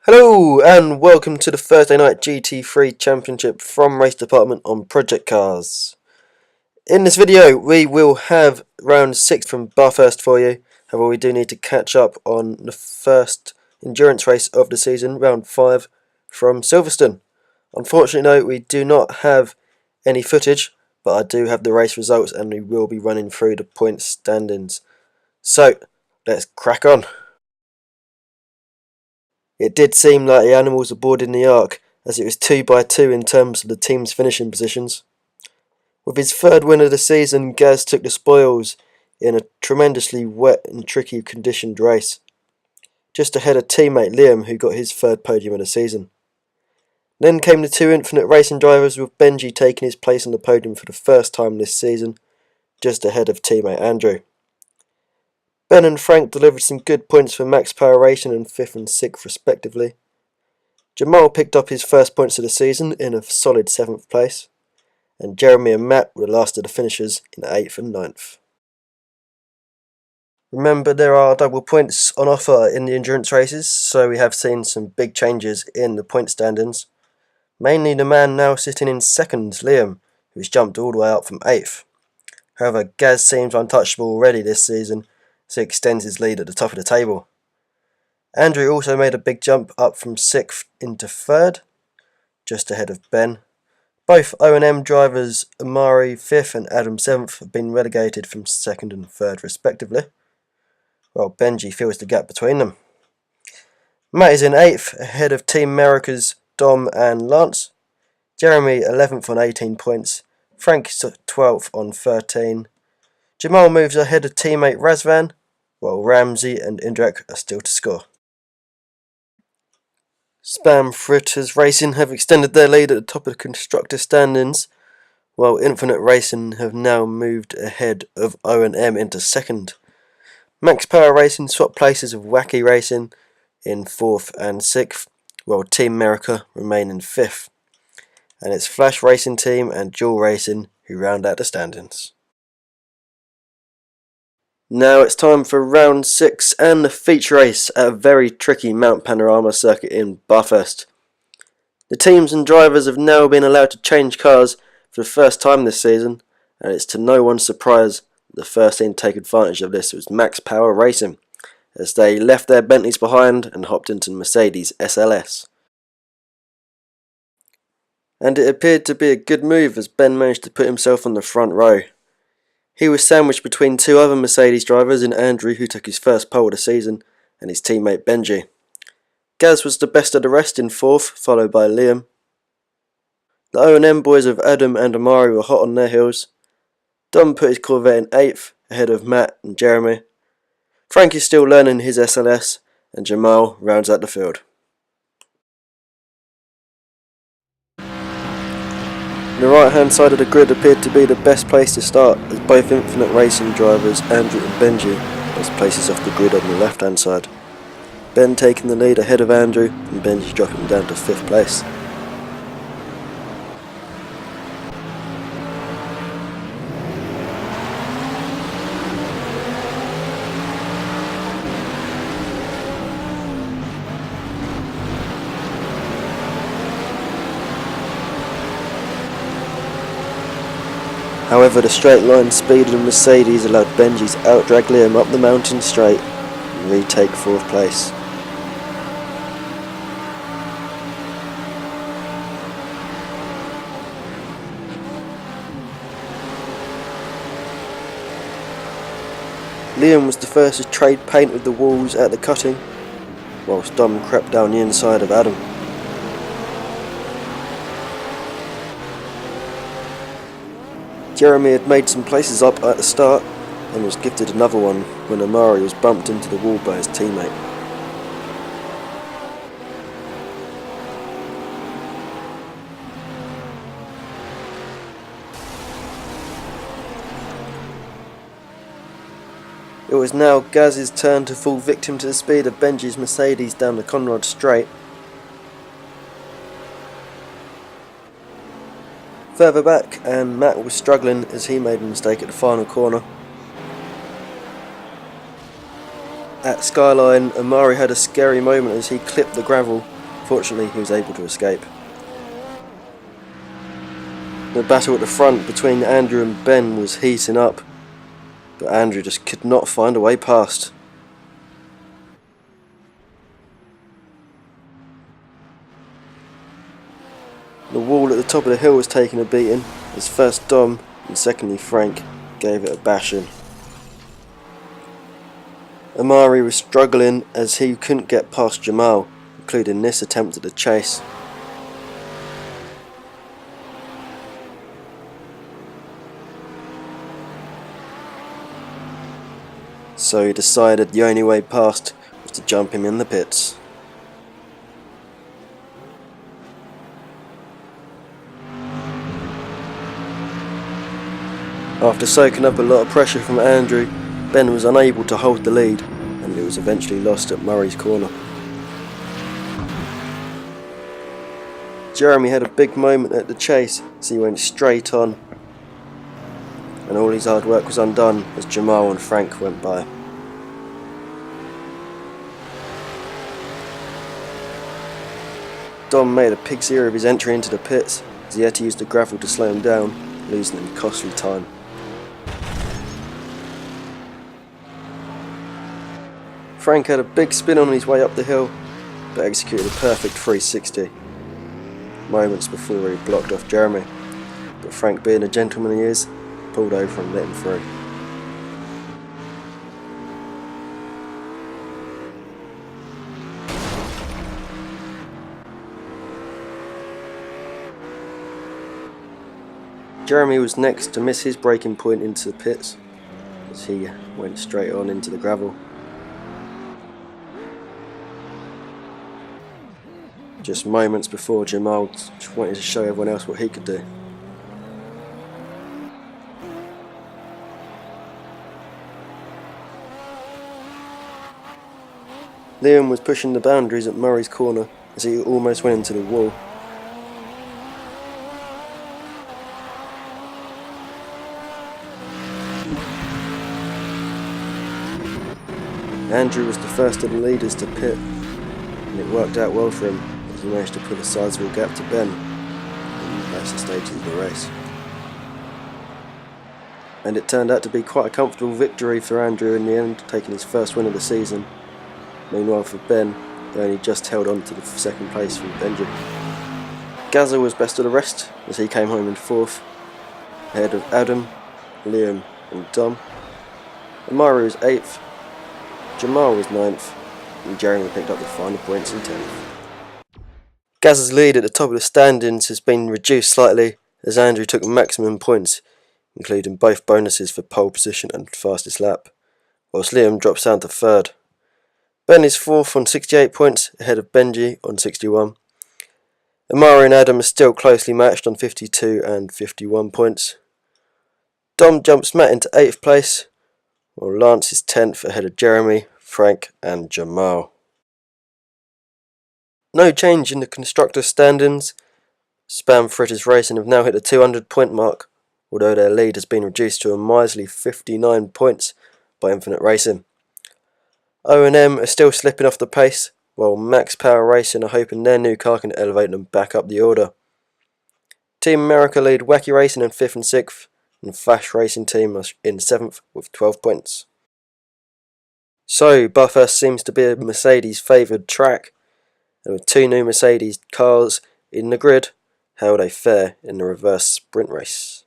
Hello and welcome to the Thursday Night GT3 Championship from Race Department on Project Cars. In this video we will have round 6 from Bathurst for you. However, we do need to catch up on the first endurance race of the season, round 5 from Silverstone. Unfortunately though, we do not have any footage, but I do have the race results and we will be running through the points standings. So let's crack on. It did seem like the animals were boarding the Ark, as it was 2 by 2 in terms of the team's finishing positions. With his third win of the season, Gaz took the spoils in a tremendously wet and tricky conditioned race, just ahead of teammate Liam, who got his third podium of the season. Then came the two Infinite Racing drivers, with Benji taking his place on the podium for the first time this season, just ahead of teammate Andrew. Ben and Frank delivered some good points for Max Power Racing in 5th and 6th respectively. Jamal picked up his first points of the season in a solid 7th place, and Jeremy and Matt were the last of the finishers in 8th and 9th. Remember, there are double points on offer in the endurance races, so we have seen some big changes in the point standings. Mainly the man now sitting in 2nd, Liam, who has jumped all the way up from 8th. However, Gaz seems untouchable already this season, so he extends his lead at the top of the table. Andrew also made a big jump up from 6th into 3rd, just ahead of Ben. Both O&M drivers Amari 5th and Adam 7th have been relegated from 2nd and 3rd respectively, while Benji fills the gap between them. Matt is in 8th, ahead of Team America's Dom and Lance. Jeremy 11th on 18 points, Frank 12th on 13. Jamal moves ahead of teammate Razvan, while Ramsey and Indrek are still to score. Spam Fritters Racing have extended their lead at the top of the constructor standings, while Infinite Racing have now moved ahead of O&M into 2nd. Max Power Racing swapped places with Wacky Racing in 4th and 6th, while Team America remain in 5th. And it's Flash Racing Team and Dual Racing who round out the standings. Now it's time for round 6 and the feature race at a very tricky Mount Panorama circuit in Bathurst. The teams and drivers have now been allowed to change cars for the first time this season, and it's to no one's surprise that the first team to take advantage of this was Max Power Racing, as they left their Bentleys behind and hopped into Mercedes SLS. And it appeared to be a good move, as Ben managed to put himself on the front row. He was sandwiched between two other Mercedes drivers in Andrew, who took his first pole of the season, and his teammate Benji. Gaz was the best of the rest in 4th, followed by Liam. The O&M boys of Adam and Amari were hot on their heels. Dom put his Corvette in 8th, ahead of Matt and Jeremy. Frank is still learning his SLS, and Jamal rounds out the field. The right hand side of the grid appeared to be the best place to start, as both Infinite Racing drivers Andrew and Benji lost places off the grid on the left hand side. Ben taking the lead ahead of Andrew and Benji dropping down to 5th place. However, the straight line speed of the Mercedes allowed Benji's outdrag Liam up the mountain straight and retake 4th place. Liam was the first to trade paint with the walls at the cutting, whilst Dom crept down the inside of Adam. Jeremy had made some places up at the start and was gifted another one when Amari was bumped into the wall by his teammate. It was now Gaz's turn to fall victim to the speed of Benji's Mercedes down the Conrad Straight. Further back, and Matt was struggling as he made a mistake at the final corner. At Skyline, Amari had a scary moment as he clipped the gravel Fortunately, he was able to escape. The battle at the front between Andrew and Ben was heating up, but Andrew just could not find a way past. The wall at the top of the hill was taking a beating, as first Dom and secondly Frank gave it a bashing. Amari was struggling as he couldn't get past Jamal, including this attempt at the chase. So he decided the only way past was to jump him in the pits. After soaking up a lot of pressure from Andrew, Ben was unable to hold the lead, and it was eventually lost at Murray's corner. Jeremy had a big moment at the chase as he went straight on, and all his hard work was undone as Jamal and Frank went by. Dom made a pig's ear of his entry into the pits as he had to use the gravel to slow him down, losing him costly time. Frank had a big spin on his way up the hill, but executed a perfect 360 moments before he blocked off Jeremy, but Frank, being a gentleman he is, pulled over and let him through. Jeremy was next to miss his braking point into the pits as he went straight on into the gravel. Just moments before Jamal wanted to show everyone else what he could do. Liam was pushing the boundaries at Murray's corner as he almost went into the wall. Andrew was the first of the leaders to pit, and it worked out well for him as he managed to put a sizable gap to Ben in the later stages of the race. And it turned out to be quite a comfortable victory for Andrew in the end, taking his first win of the season. Meanwhile for Ben, they only just held on to the second place from Benji. Gazza was best of the rest as he came home in fourth, ahead of Adam, Liam and Dom. Amari was 8th, Jamal was 9th, and Jeremy picked up the final points in 10th. Gazza's lead at the top of the standings has been reduced slightly as Andrew took maximum points, including both bonuses for pole position and fastest lap, whilst Liam drops down to 3rd. Ben is 4th on 68 points, ahead of Benji on 61. Amari and Adam are still closely matched on 52 and 51 points. Dom jumps Matt into 8th place, while Lance is 10th ahead of Jeremy, Frank and Jamal. No change in the constructors' standings. Spam Fritters Racing have now hit the 200 point mark, although their lead has been reduced to a miserly 59 points by Infinite Racing. O&M are still slipping off the pace, while Max Power Racing are hoping their new car can elevate them back up the order. Team America lead Wacky Racing in 5th and 6th, and Flash Racing Team are in 7th with 12 points. So, Bathurst seems to be a Mercedes favoured track, and with 2 new Mercedes cars in the grid, held a fair in the reverse sprint race.